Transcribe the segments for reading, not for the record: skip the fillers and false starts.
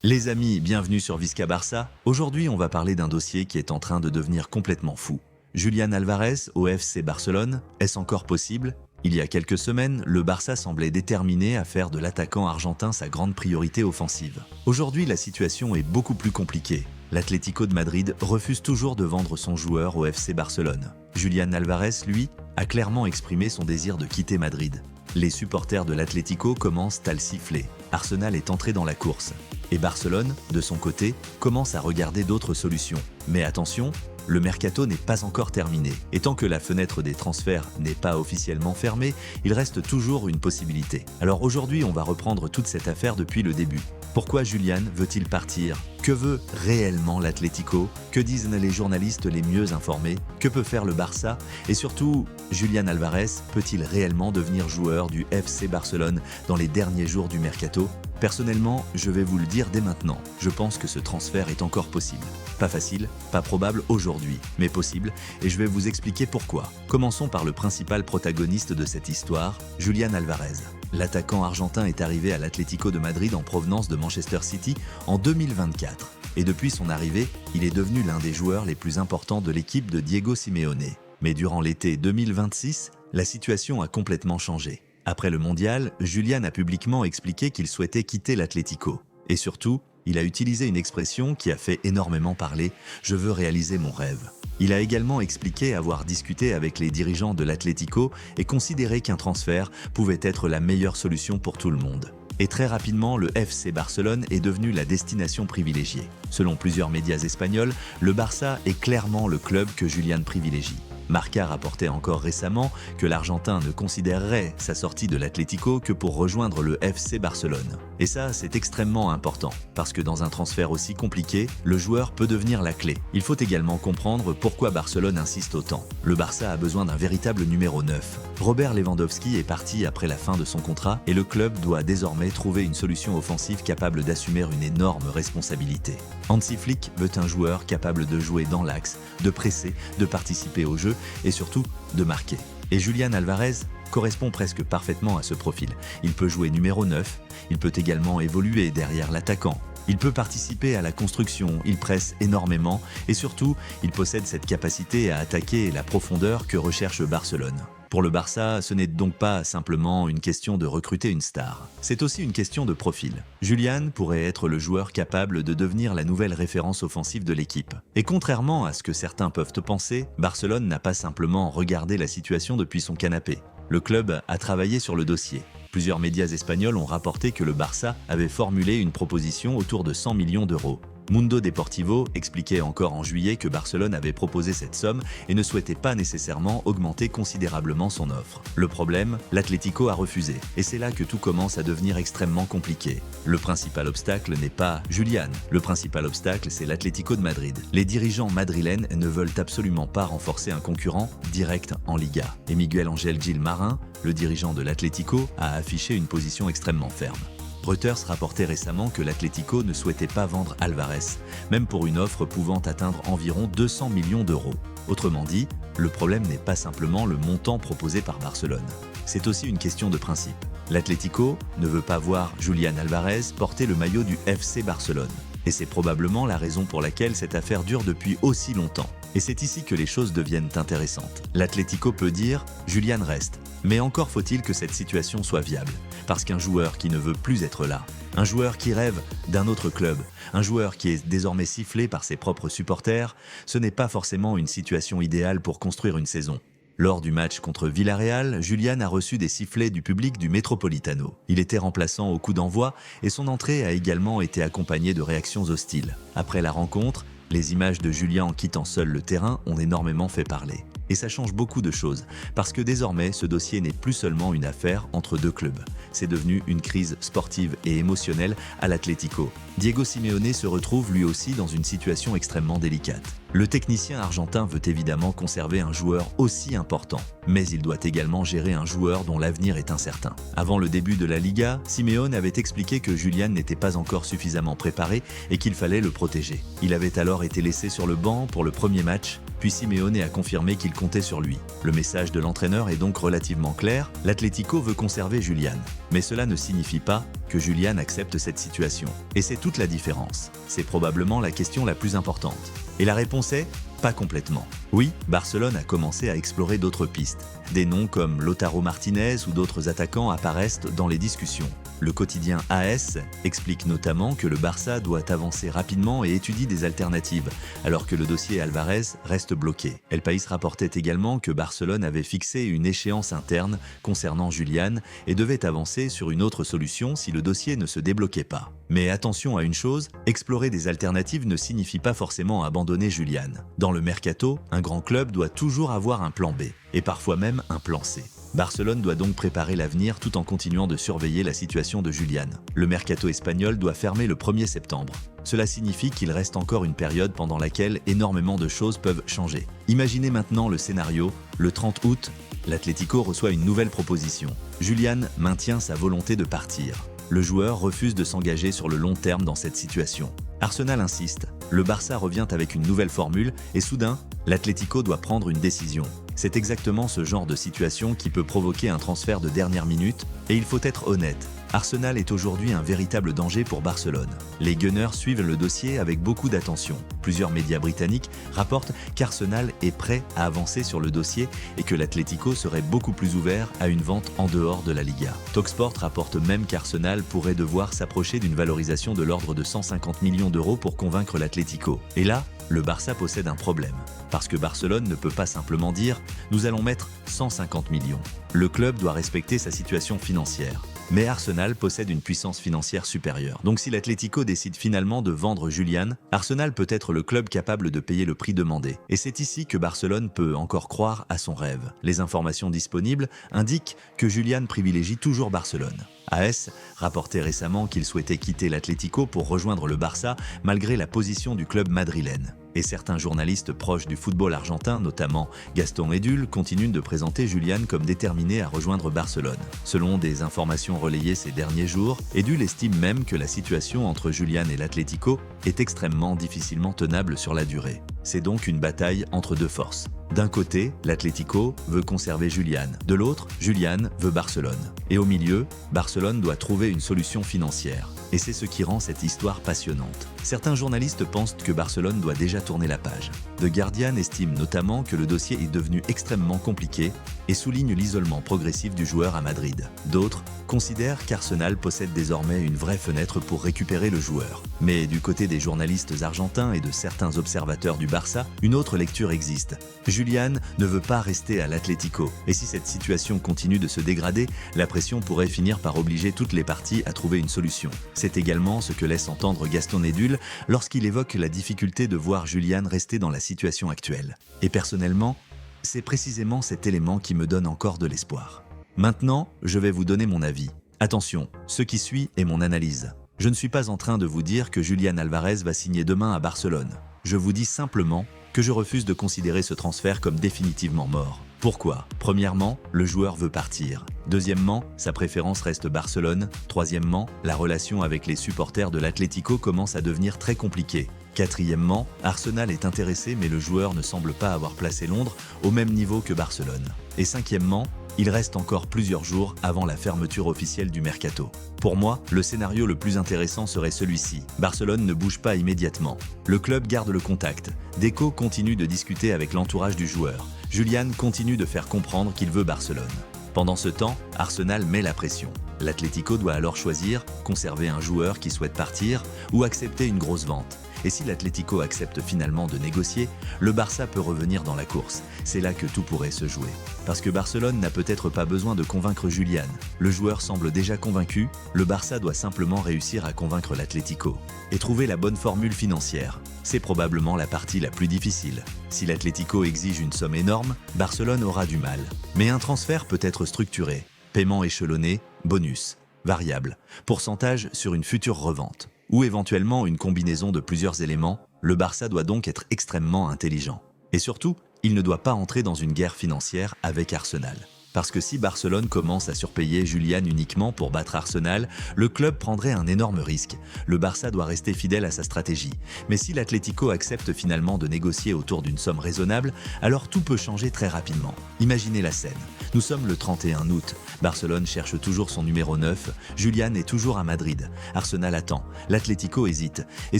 Les amis, bienvenue sur Visca Barça. Aujourd'hui, on va parler d'un dossier qui est en train de devenir complètement fou. Julián Álvarez au FC Barcelone, est-ce encore possible? Il y a quelques semaines, le Barça semblait déterminé à faire de l'attaquant argentin sa grande priorité offensive. Aujourd'hui, la situation est beaucoup plus compliquée. L'Atlético de Madrid refuse toujours de vendre son joueur au FC Barcelone. Julián Álvarez, lui, a clairement exprimé son désir de quitter Madrid. Les supporters de l'Atlético commencent à le siffler. Arsenal est entré dans la course. Et Barcelone, de son côté, commence à regarder d'autres solutions. Mais attention, le mercato n'est pas encore terminé. Et tant que la fenêtre des transferts n'est pas officiellement fermée, il reste toujours une possibilité. Alors aujourd'hui, on va reprendre toute cette affaire depuis le début. Pourquoi Julián veut-il partir? Que veut réellement l'Atlético? Que disent les journalistes les mieux informés? Que peut faire le Barça? Et surtout, Julián Álvarez peut-il réellement devenir joueur du FC Barcelone dans les derniers jours du mercato? Personnellement, je vais vous le dire dès maintenant, je pense que ce transfert est encore possible. Pas facile, pas probable aujourd'hui, mais possible, et je vais vous expliquer pourquoi. Commençons par le principal protagoniste de cette histoire, Julián Álvarez. L'attaquant argentin est arrivé à l'Atlético de Madrid en provenance de Manchester City en 2024. Et depuis son arrivée, il est devenu l'un des joueurs les plus importants de l'équipe de Diego Simeone. Mais durant l'été 2026, la situation a complètement changé. Après le mondial, Julián a publiquement expliqué qu'il souhaitait quitter l'Atlético. Et surtout, il a utilisé une expression qui a fait énormément parler « Je veux réaliser mon rêve ». Il a également expliqué avoir discuté avec les dirigeants de l'Atlético et considéré qu'un transfert pouvait être la meilleure solution pour tout le monde. Et très rapidement, le FC Barcelone est devenu la destination privilégiée. Selon plusieurs médias espagnols, le Barça est clairement le club que Julián privilégie. Marca rapportait encore récemment que l'Argentin ne considérerait sa sortie de l'Atlético que pour rejoindre le FC Barcelone. Et ça, c'est extrêmement important, parce que dans un transfert aussi compliqué, le joueur peut devenir la clé. Il faut également comprendre pourquoi Barcelone insiste autant. Le Barça a besoin d'un véritable numéro 9. Robert Lewandowski est parti après la fin de son contrat et le club doit désormais trouver une solution offensive capable d'assumer une énorme responsabilité. Hansi Flick veut un joueur capable de jouer dans l'axe, de presser, de participer au jeu et surtout de marquer. Et Julián Álvarez correspond presque parfaitement à ce profil. Il peut jouer numéro 9, il peut également évoluer derrière l'attaquant. Il peut participer à la construction, il presse énormément et surtout, il possède cette capacité à attaquer la profondeur que recherche Barcelone. Pour le Barça, ce n'est donc pas simplement une question de recruter une star. C'est aussi une question de profil. Julián pourrait être le joueur capable de devenir la nouvelle référence offensive de l'équipe. Et contrairement à ce que certains peuvent penser, Barcelone n'a pas simplement regardé la situation depuis son canapé. Le club a travaillé sur le dossier. Plusieurs médias espagnols ont rapporté que le Barça avait formulé une proposition autour de 100 millions d'euros. Mundo Deportivo expliquait encore en juillet que Barcelone avait proposé cette somme et ne souhaitait pas nécessairement augmenter considérablement son offre. Le problème, l'Atlético a refusé, et c'est là que tout commence à devenir extrêmement compliqué. Le principal obstacle n'est pas Julián, le principal obstacle c'est l'Atlético de Madrid. Les dirigeants madrilènes ne veulent absolument pas renforcer un concurrent direct en Liga. Et Miguel Ángel Gil Marin, le dirigeant de l'Atlético, a affiché une position extrêmement ferme. Reuters rapportait récemment que l'Atlético ne souhaitait pas vendre Álvarez, même pour une offre pouvant atteindre environ 200 millions d'euros. Autrement dit, le problème n'est pas simplement le montant proposé par Barcelone. C'est aussi une question de principe. L'Atlético ne veut pas voir Julián Álvarez porter le maillot du FC Barcelone. Et c'est probablement la raison pour laquelle cette affaire dure depuis aussi longtemps. Et c'est ici que les choses deviennent intéressantes. L'Atlético peut dire « Julián reste ». Mais encore faut-il que cette situation soit viable. Parce qu'un joueur qui ne veut plus être là, un joueur qui rêve d'un autre club, un joueur qui est désormais sifflé par ses propres supporters, ce n'est pas forcément une situation idéale pour construire une saison. Lors du match contre Villarreal, Julián a reçu des sifflets du public du Metropolitano. Il était remplaçant au coup d'envoi et son entrée a également été accompagnée de réactions hostiles. Après la rencontre, les images de Julián quittant seul le terrain ont énormément fait parler. Et ça change beaucoup de choses, parce que désormais, ce dossier n'est plus seulement une affaire entre deux clubs. C'est devenu une crise sportive et émotionnelle à l'Atlético. Diego Simeone se retrouve lui aussi dans une situation extrêmement délicate. Le technicien argentin veut évidemment conserver un joueur aussi important, mais il doit également gérer un joueur dont l'avenir est incertain. Avant le début de la Liga, Simeone avait expliqué que Julián n'était pas encore suffisamment préparé et qu'il fallait le protéger. Il avait alors été laissé sur le banc pour le premier match, puis Simeone a confirmé qu'il comptait sur lui. Le message de l'entraîneur est donc relativement clair, l'Atlético veut conserver Julián. Mais cela ne signifie pas que Julián accepte cette situation. Et c'est toute la différence. C'est probablement la question la plus importante. Et la réponse est pas complètement. Oui, Barcelone a commencé à explorer d'autres pistes. Des noms comme Lautaro Martinez ou d'autres attaquants apparaissent dans les discussions. Le quotidien AS explique notamment que le Barça doit avancer rapidement et étudie des alternatives, alors que le dossier Alvarez reste bloqué. El País rapportait également que Barcelone avait fixé une échéance interne concernant Julián et devait avancer sur une autre solution si le dossier ne se débloquait pas. Mais attention à une chose, explorer des alternatives ne signifie pas forcément abandonner Julián. Dans le mercato, un grand club doit toujours avoir un plan B, et parfois même un plan C. Barcelone doit donc préparer l'avenir tout en continuant de surveiller la situation de Julián. Le mercato espagnol doit fermer le 1er septembre. Cela signifie qu'il reste encore une période pendant laquelle énormément de choses peuvent changer. Imaginez maintenant le scénario, le 30 août, l'Atlético reçoit une nouvelle proposition. Julián maintient sa volonté de partir. Le joueur refuse de s'engager sur le long terme dans cette situation. Arsenal insiste, le Barça revient avec une nouvelle formule et soudain, l'Atlético doit prendre une décision. C'est exactement ce genre de situation qui peut provoquer un transfert de dernière minute et il faut être honnête. Arsenal est aujourd'hui un véritable danger pour Barcelone. Les Gunners suivent le dossier avec beaucoup d'attention. Plusieurs médias britanniques rapportent qu'Arsenal est prêt à avancer sur le dossier et que l'Atlético serait beaucoup plus ouvert à une vente en dehors de la Liga. Talksport rapporte même qu'Arsenal pourrait devoir s'approcher d'une valorisation de l'ordre de 150 millions d'euros pour convaincre l'Atlético. Et là, le Barça possède un problème. Parce que Barcelone ne peut pas simplement dire « nous allons mettre 150 millions ». Le club doit respecter sa situation financière. Mais Arsenal possède une puissance financière supérieure. Donc si l'Atlético décide finalement de vendre Julián, Arsenal peut être le club capable de payer le prix demandé. Et c'est ici que Barcelone peut encore croire à son rêve. Les informations disponibles indiquent que Julián privilégie toujours Barcelone. AS rapportait récemment qu'il souhaitait quitter l'Atlético pour rejoindre le Barça malgré la position du club madrilène. Et certains journalistes proches du football argentin, notamment Gaston Edul, continuent de présenter Julián comme déterminé à rejoindre Barcelone. Selon des informations relayées ces derniers jours, Edul estime même que la situation entre Julián et l'Atlético est extrêmement difficilement tenable sur la durée. C'est donc une bataille entre deux forces. D'un côté, l'Atlético veut conserver Julián. De l'autre, Julián veut Barcelone. Et au milieu, Barcelone doit trouver une solution financière. Et c'est ce qui rend cette histoire passionnante. Certains journalistes pensent que Barcelone doit déjà tourner la page. The Guardian estime notamment que le dossier est devenu extrêmement compliqué et souligne l'isolement progressif du joueur à Madrid. D'autres considèrent qu'Arsenal possède désormais une vraie fenêtre pour récupérer le joueur. Mais du côté des journalistes argentins et de certains observateurs du Barça, une autre lecture existe. Julián ne veut pas rester à l'Atlético. Et si cette situation continue de se dégrader, la pression pourrait finir par obliger toutes les parties à trouver une solution. C'est également ce que laisse entendre Gaston Edul lorsqu'il évoque la difficulté de voir Julián rester dans la situation actuelle. Et personnellement, c'est précisément cet élément qui me donne encore de l'espoir. Maintenant, je vais vous donner mon avis. Attention, ce qui suit est mon analyse. Je ne suis pas en train de vous dire que Julián Alvarez va signer demain à Barcelone. Je vous dis simplement que je refuse de considérer ce transfert comme définitivement mort. Pourquoi ? Premièrement, le joueur veut partir. Deuxièmement, sa préférence reste Barcelone. Troisièmement, la relation avec les supporters de l'Atlético commence à devenir très compliquée. Quatrièmement, Arsenal est intéressé mais le joueur ne semble pas avoir placé Londres au même niveau que Barcelone. Et cinquièmement, il reste encore plusieurs jours avant la fermeture officielle du mercato. Pour moi, le scénario le plus intéressant serait celui-ci. Barcelone ne bouge pas immédiatement. Le club garde le contact. Deco continue de discuter avec l'entourage du joueur. Julián continue de faire comprendre qu'il veut Barcelone. Pendant ce temps, Arsenal met la pression. L'Atlético doit alors choisir, conserver un joueur qui souhaite partir ou accepter une grosse vente. Et si l'Atlético accepte finalement de négocier, le Barça peut revenir dans la course. C'est là que tout pourrait se jouer. Parce que Barcelone n'a peut-être pas besoin de convaincre Julián. Le joueur semble déjà convaincu, le Barça doit simplement réussir à convaincre l'Atlético. Et trouver la bonne formule financière. C'est probablement la partie la plus difficile. Si l'Atlético exige une somme énorme, Barcelone aura du mal. Mais un transfert peut être structuré. Paiement échelonné, bonus, variable, pourcentage sur une future revente. Ou éventuellement une combinaison de plusieurs éléments, le Barça doit donc être extrêmement intelligent. Et surtout, il ne doit pas entrer dans une guerre financière avec Arsenal. Parce que si Barcelone commence à surpayer Julián uniquement pour battre Arsenal, le club prendrait un énorme risque. Le Barça doit rester fidèle à sa stratégie. Mais si l'Atlético accepte finalement de négocier autour d'une somme raisonnable, alors tout peut changer très rapidement. Imaginez la scène. Nous sommes le 31 août. Barcelone cherche toujours son numéro 9. Julián est toujours à Madrid. Arsenal attend. L'Atlético hésite. Et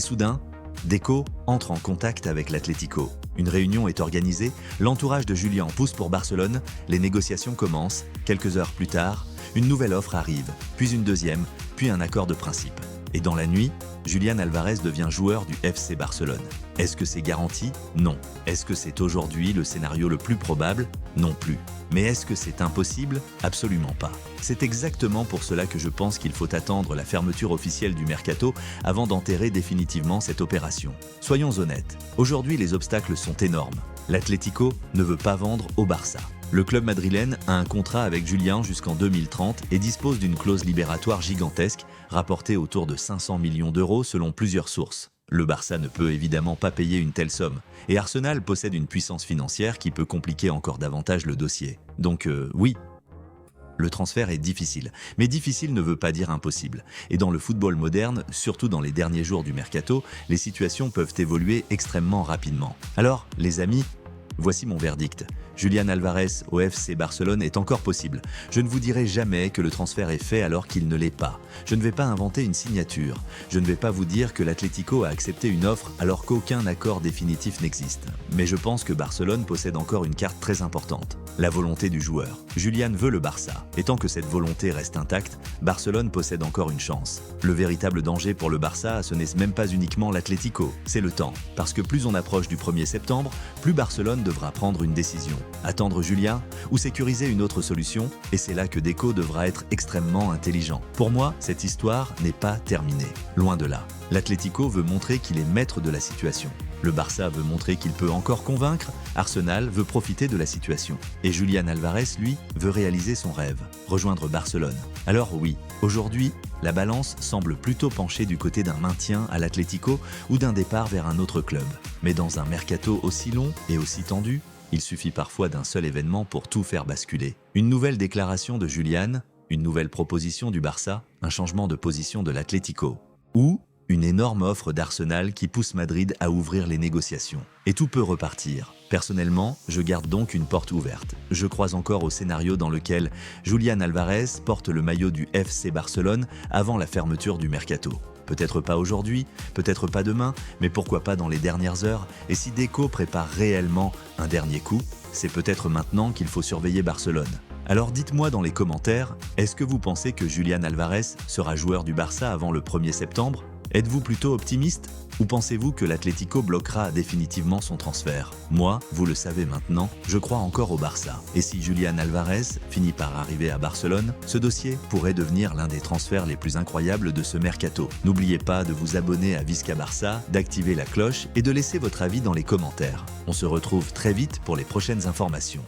soudain, Deco entre en contact avec l'Atlético. Une réunion est organisée, l'entourage de Julián pousse pour Barcelone, les négociations commencent. Quelques heures plus tard, une nouvelle offre arrive, puis une deuxième, puis un accord de principe. Et dans la nuit, Julián Alvarez devient joueur du FC Barcelone. Est-ce que c'est garanti? Non. Est-ce que c'est aujourd'hui le scénario le plus probable? Non plus. Mais est-ce que c'est impossible? Absolument pas. C'est exactement pour cela que je pense qu'il faut attendre la fermeture officielle du mercato avant d'enterrer définitivement cette opération. Soyons honnêtes, aujourd'hui les obstacles sont énormes. L'Atlético ne veut pas vendre au Barça. Le club madrilène a un contrat avec Julián jusqu'en 2030 et dispose d'une clause libératoire gigantesque, rapportée autour de 500 millions d'euros selon plusieurs sources. Le Barça ne peut évidemment pas payer une telle somme, et Arsenal possède une puissance financière qui peut compliquer encore davantage le dossier. Donc oui, le transfert est difficile, mais difficile ne veut pas dire impossible. Et dans le football moderne, surtout dans les derniers jours du mercato, les situations peuvent évoluer extrêmement rapidement. Alors, les amis, voici mon verdict. Julián Alvarez au FC Barcelone est encore possible. Je ne vous dirai jamais que le transfert est fait alors qu'il ne l'est pas. Je ne vais pas inventer une signature. Je ne vais pas vous dire que l'Atlético a accepté une offre alors qu'aucun accord définitif n'existe. Mais je pense que Barcelone possède encore une carte très importante. La volonté du joueur. Julián veut le Barça. Et tant que cette volonté reste intacte, Barcelone possède encore une chance. Le véritable danger pour le Barça, ce n'est même pas uniquement l'Atlético, c'est le temps. Parce que plus on approche du 1er septembre, plus Barcelone devra prendre une décision. Attendre Julián ou sécuriser une autre solution, et c'est là que Deco devra être extrêmement intelligent. Pour moi, cette histoire n'est pas terminée. Loin de là. L'Atlético veut montrer qu'il est maître de la situation. Le Barça veut montrer qu'il peut encore convaincre, Arsenal veut profiter de la situation. Et Julián Alvarez, lui, veut réaliser son rêve, rejoindre Barcelone. Alors oui, aujourd'hui, la balance semble plutôt pencher du côté d'un maintien à l'Atlético ou d'un départ vers un autre club. Mais dans un mercato aussi long et aussi tendu, il suffit parfois d'un seul événement pour tout faire basculer. Une nouvelle déclaration de Julián, une nouvelle proposition du Barça, un changement de position de l'Atlético. Ou une énorme offre d'Arsenal qui pousse Madrid à ouvrir les négociations. Et tout peut repartir. Personnellement, je garde donc une porte ouverte. Je crois encore au scénario dans lequel Julián Alvarez porte le maillot du FC Barcelone avant la fermeture du mercato. Peut-être pas aujourd'hui, peut-être pas demain, mais pourquoi pas dans les dernières heures? Et si Deco prépare réellement un dernier coup, c'est peut-être maintenant qu'il faut surveiller Barcelone. Alors dites-moi dans les commentaires, est-ce que vous pensez que Julián Alvarez sera joueur du Barça avant le 1er septembre? Êtes-vous plutôt optimiste? Ou pensez-vous que l'Atlético bloquera définitivement son transfert? Moi, vous le savez maintenant, je crois encore au Barça. Et si Julián Alvarez finit par arriver à Barcelone, ce dossier pourrait devenir l'un des transferts les plus incroyables de ce mercato. N'oubliez pas de vous abonner à Visca Barça, d'activer la cloche et de laisser votre avis dans les commentaires. On se retrouve très vite pour les prochaines informations.